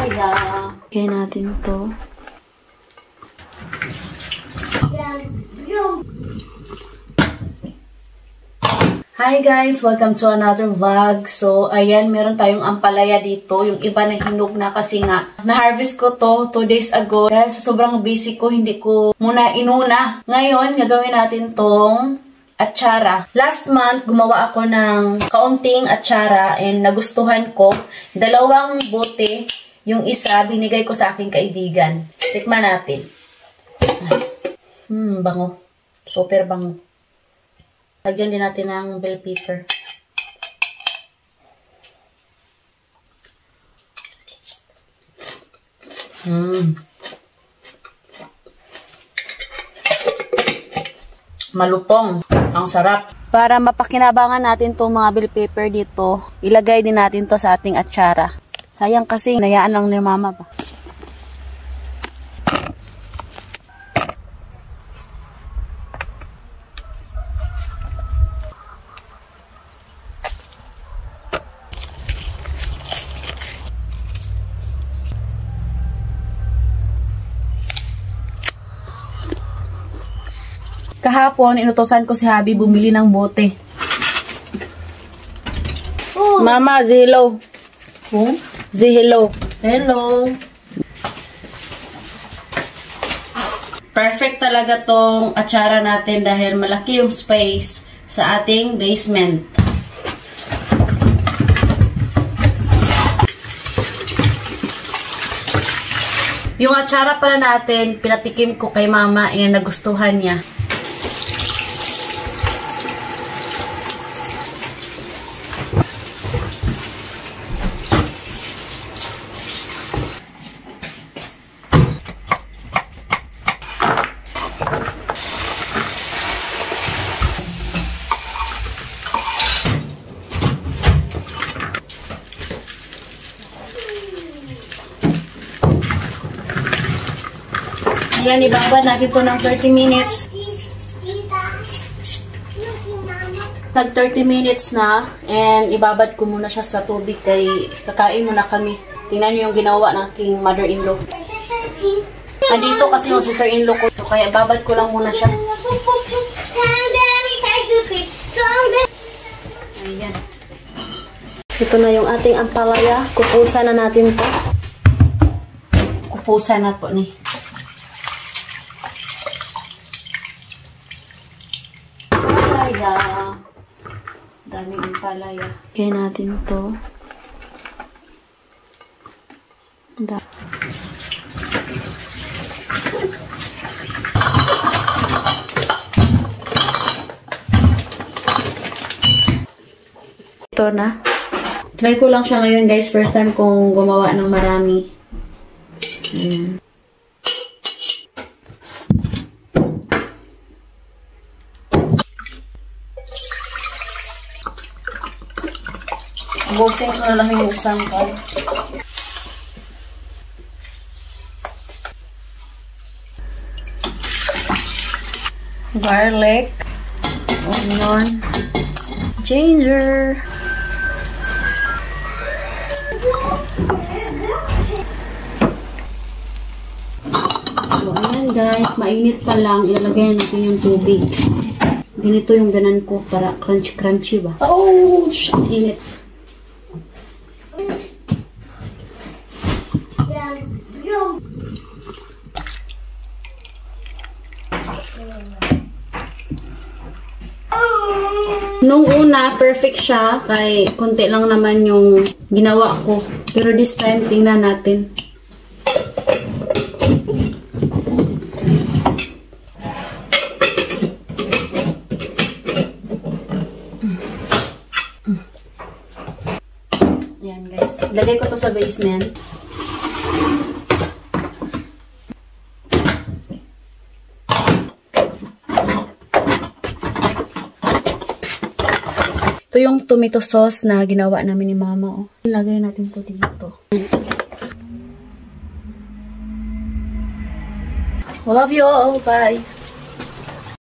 ampalaya. Kaya natin to. Hi guys! Welcome to another vlog. So, ayan, meron tayong ampalaya dito. Yung iba naghinog na kasi nga, na-harvest ko to 2 days ago. Dahil sa sobrang busy ko, hindi ko muna inuna. Ngayon, gagawin natin tong atsara. Last month, gumawa ako ng kaunting atsara and nagustuhan ko. 2 bote. Yung isa, binigay ko sa aking kaibigan. Tikman natin. Bango. Super bango. Lagyan din natin ng bell pepper. Malutong. Ang sarap. Para mapakinabangan natin itong mga bell pepper dito, ilagay din natin to sa ating atsara. Sayang kasi, nayaan lang ni mama ba. Kahapon, inutosan ko si Habi bumili ng bote. Oh. Mama, say hello. Say hello. Hello. Perfect talaga tong atsara natin dahil malaki yung space sa ating basement. Yung atsara pala natin, pinatikim ko kay mama, nagustuhan niya. Yan, ibabad natin ito ng 30 minutes. Nag 30 minutes na, and ibabad ko muna siya sa tubig kay kakain muna kami. Tingnan niyo yung ginawa ng aking mother-in-law. Andito kasi yung sister-in-law ko, so kaya ibabad ko lang muna siya. Ayan. Ito na yung ating ampalaya. Kupusan na natin to. Kupusan na to ni. Daming ampalaya. Kaya natin to. Ito na. Try ko lang siya ngayon guys. First time kong gumawa ng marami. Ayan. Buksin ko na lang yung isang pan. Garlic, onion, ginger. So, ayan guys, mainit pa lang. Ilalagay natin yung tubig. Ganito yung ganan ko para crunchy-crunchy ba? Oh, init. Nung una, perfect siya. Kay konti lang naman yung ginawa ko. Pero this time, tingnan natin. Ayan guys. Lagay ko to sa basement. Ito yung tomato sauce na ginawa namin ni mama. Oh. Ilagay natin to dito. Love you all. Bye.